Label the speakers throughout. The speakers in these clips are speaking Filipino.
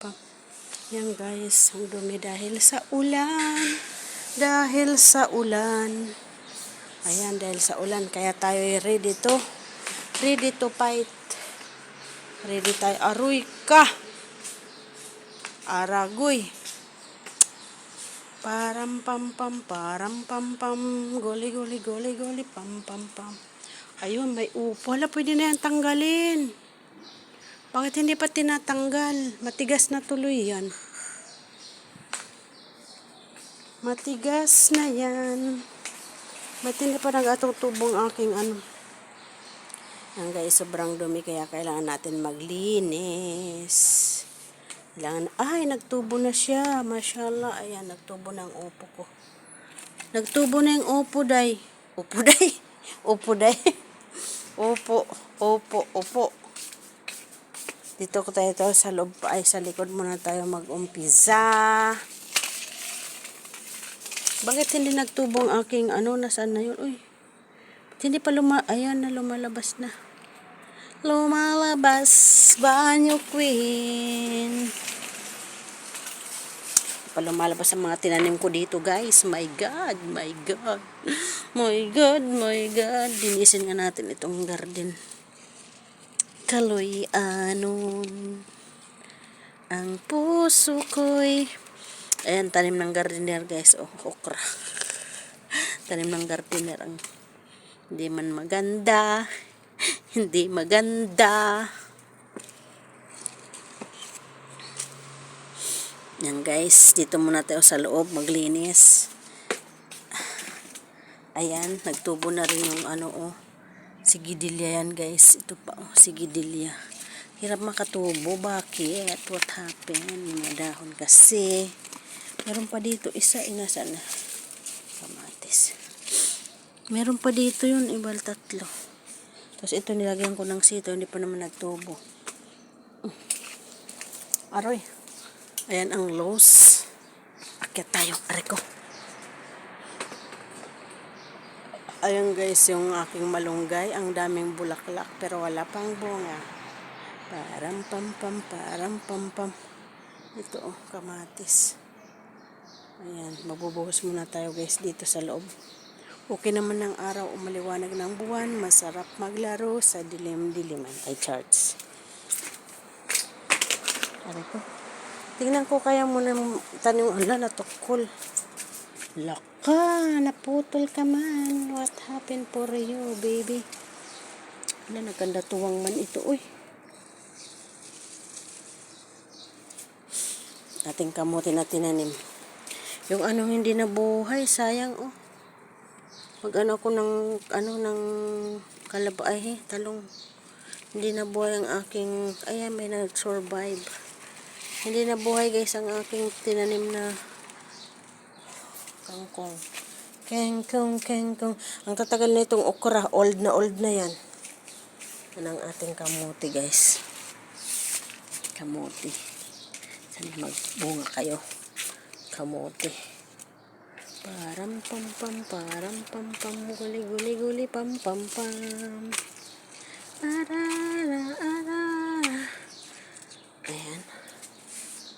Speaker 1: pam. Yan guys, ang dumi dahil sa ulan. Dahil sa ulan. Ayan, dahil sa ulan. Kaya tayo ready to fight. Ready tayo. Aruy ka! Aragoy. Param pam pam, goli goli goli goli, pam pam pam. Ayun, may upo. Hala, pwede na yan tanggalin. Bakit hindi pa tinatanggal? Matigas na tuloy yan. Matigas na yan. Ba't hindi pa nag-atutubong aking ano? Yan guys, sobrang dumi kaya kailangan natin maglinis. Ay, nagtubo na siya. Mashallah. Ayan, nagtubo na ang upo ko. Nagtubo na yung upo, day. Upo, day. Upo, day. Upo. Dito ko tayo sa loob, ay sa likod muna tayo mag-umpisa. Bakit hindi nagtubo ang aking ano? Nasaan na yun? Uy. Hindi pa ayan na, lumalabas na. Lumalabas, banyo queen. Pa lumalabas ang mga tinanim ko dito guys. My God. Dinisin nga natin itong garden. Kaloy anon ang puso ko'y. Ayan, tanim ng gardener guys. Oh, okra. Tanim ng gardener ang hindi man maganda. Hindi maganda. Yan guys, dito muna tayo sa loob maglinis. Ayan, nagtubo na rin yung ano oh. Sigidilya yan guys. Ito pa oh, sigidilya. Hirap makatubo. Bakit? What happened? Yung mga dahon kasi. Meron pa dito isa. Inasa na? Kamatis. Meron pa dito yun. Ibal tatlo. Tapos ito nilagyan ko ng sito. Hindi pa naman nagtubo. Aroy. Ayan ang lows. Akyat tayo. Areko. Ayan guys, yung aking malunggay. Ang daming bulaklak. Pero wala pang bunga. Param pam pam. Ito oh, kamatis. Ayan, mabubuhos muna tayo guys dito sa loob. Okay naman ng araw, umaliwanag ng buwan. Masarap maglaro sa dilim-diliman. Ay, charts. Areko. Tingnan ko kaya muna tanong, natukol. Laka, naputol ka man. What happened for you, baby? Nagkanda tuwang man ito, uy. Ating kamote na tinanim. Yung anong hindi nabuhay, sayang, oh. Mag-ano ko ng kalabay, talong. Hindi nabuhay ang aking, ayan, may nag-survive. Hindi nabuhay guys ang aking tinanim na kangkong. Kangkong. Ang tatagal na itong okra. Old na yan. Yan ang ating kamote guys. Kamote. Sana magbunga kayo. Kamote. Param pam pam. Guli pam pam. Ara. Ayan.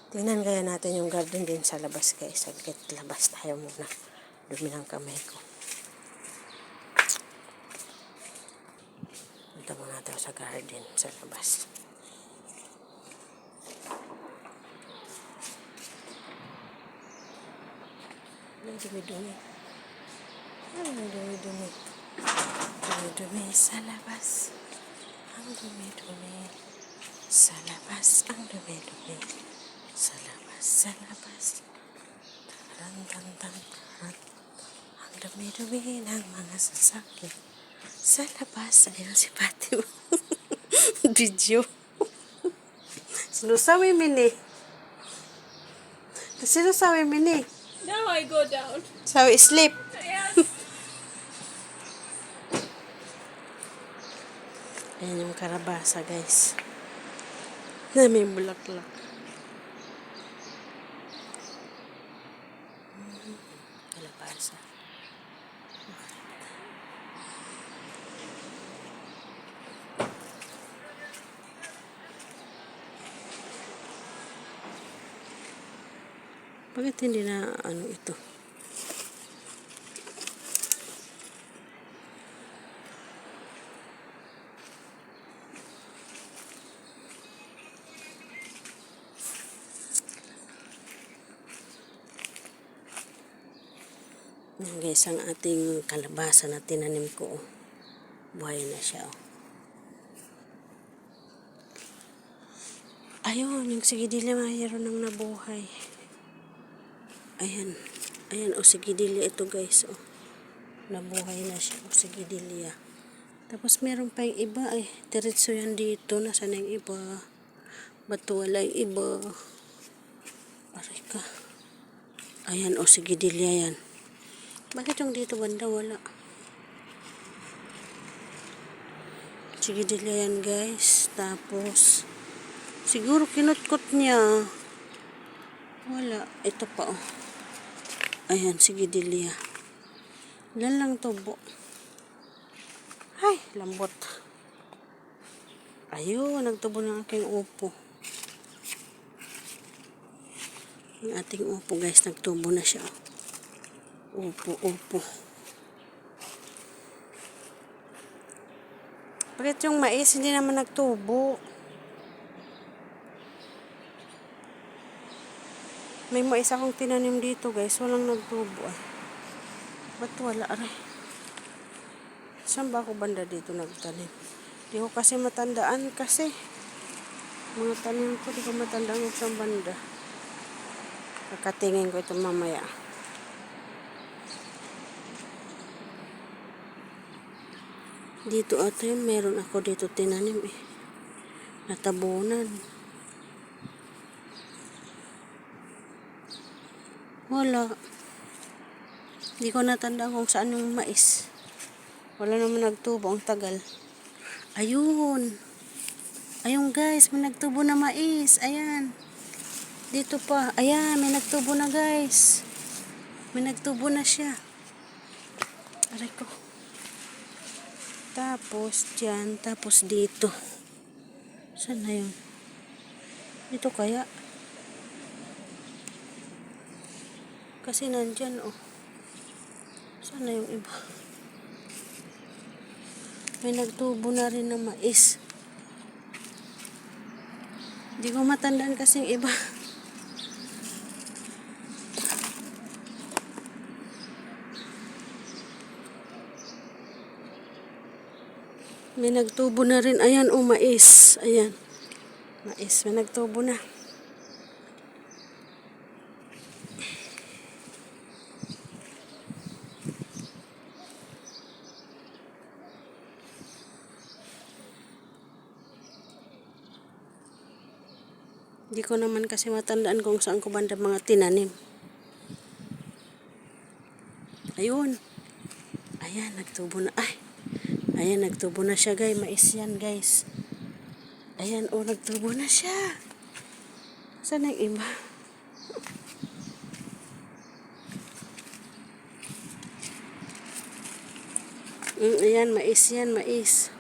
Speaker 1: Tingnan kaya natin yung garden din sa labas guys. Saglit labas tayo muna. Dumi ng kamay ko. Punta muna tayo sa garden sa labas. Ang dumi-dumi. Dumi-dumi sa labas. Ang dumi-dumi sa labas. Ang dumi-dumi sa labas. Taran. Ang dumi-dumi ng mga sasakyan sa labas. Ayun si Pati. Video. Sinusawi mini.
Speaker 2: Now I go down.
Speaker 1: So, sleep.
Speaker 2: Yes.
Speaker 1: Ayan yung karabasa, guys. Na may bulaklak. Karabasa. Bakit hindi na ano ito? Yan guys, ang ating kalabasa na tinanim ko. Oh. Buhay na siya. Oh. Ayun, yung sigidilya mayroon nang nabuhay. Ayan. Ayan, o sigidilya ito guys. Oh. Nabuhay na siya. O sigidilya. Tapos meron pa yung iba. Ay, diretso yan dito. Nasaan na yung iba? Ba't wala yung iba? Aray ka. Ayan, o sigidilya yan. Bakit yung dito banda wala? Sigidilya yan guys. Tapos, siguro kinutkot niya. Wala. Ito pa oh. Ayan, sigidilya. Ilan lang tubo. Ay, lambot. Ayun, nagtubo ng aking upo. Ang ating upo guys, nagtubo na siya. Upo. Bakit yung mais hindi naman nagtubo? May mais akong tinanim dito guys, walang nagtubo ah. Ba't wala aray? Saan ba ako banda dito nagtanim? Di ko kasi matandaan kasi. Mga tanim ko, di ko matandaan kung saan banda. Kakatingin ko ito mamaya. Dito ata yun, meron ako dito tinanim eh. Natabunan. Wala. Hindi ko natandaan kung saan yung mais. Wala naman nagtubo, ang tagal. Ayun. Ayun guys, may nagtubo na mais. Ayan. Dito pa. Ayan, may nagtubo na guys. May nagtubo na siya. Aray ko. Tapos dyan, tapos dito. Saan na yun? Dito kaya? Kasi nandyan oh. Saan na yung iba? May nagtubo na rin ng mais. Hindi ko matandaan kasing iba. May nagtubo na rin. Ayan, oh, mais. Ayan. Mais. May nagtubo na. Hindi ko naman kasi matandaan kung saan ko banda mga tinanim. Ayun. Ayan, nagtubo na. Ay. Ayan, nagtubo na siya, guys. Mais yan, guys. Ayan, oh, nagtubo na siya. Saan na yung iba? Ayan, mais yan, mais.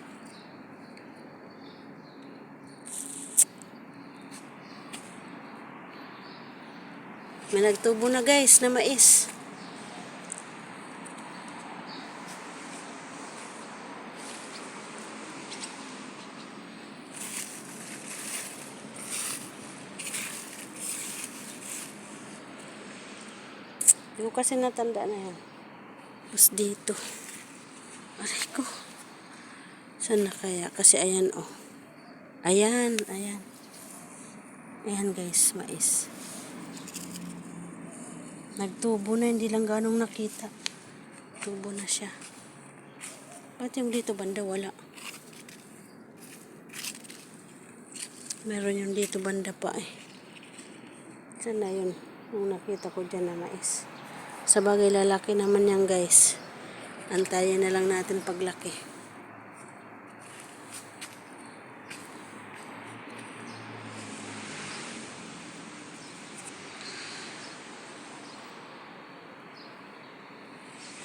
Speaker 1: May nagtubo na, guys, na mais. Hindi ko kasi natanda na yan. Tapos dito. Aray ko. Saan na kaya? Kasi ayan, oh. Ayan, ayan. Ayan, guys, mais. Nagtubo na, hindi lang ganong nakita. Tubo na siya. Ba't yung dito banda wala? Meron yung dito banda pa eh. Saan na yun? Yung nakita ko dyan na mais. Sa bagay lalaki naman yan guys. Antayin na lang natin paglaki.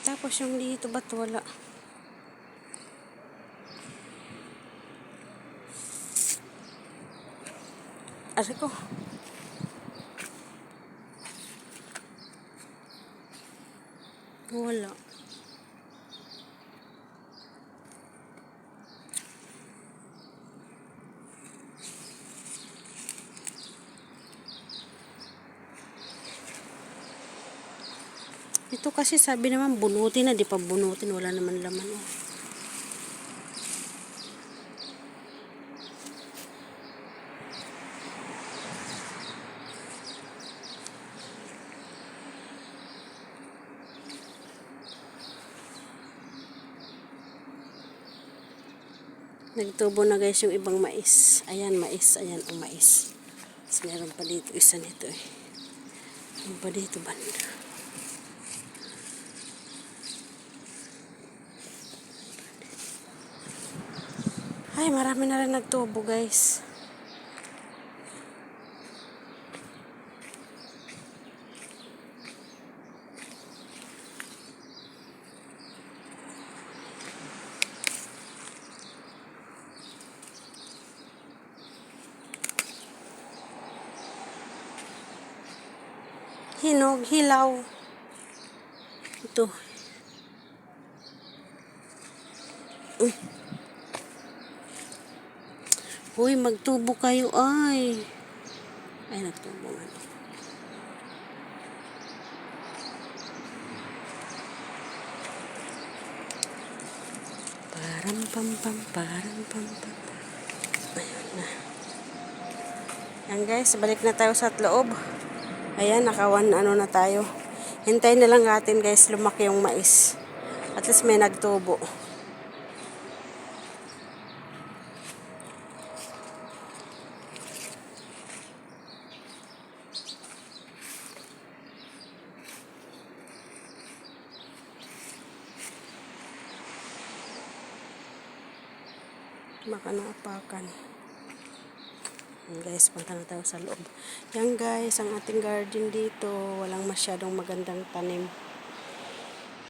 Speaker 1: Tapos yung dito ba't wala? Aray ko. Wala. Ito kasi sabi naman bunutin na, di pa bunutin, wala naman laman. Oh. Nagtubo na guys yung ibang mais. Ayan, mais. Ayan ang mais. Tapos meron pa dito, isa nito eh. Meron pa dito banda. Ay, marami na rin nagtubo guys. Hinog, hilaw. Ito. Uy, magtubo kayo ay. Ay, nagtubo nga. Param pam pam, param pam pam. Ayun na. Yan guys, balik na tayo sa loob. Ayan, nakawan ano na tayo. Hintayin na lang natin guys, lumaki yung mais. At least may nagtubo. Baka naapakan. Guys, punta na tayo sa loob. Yan guys, ang ating garden dito. Walang masyadong magandang tanim.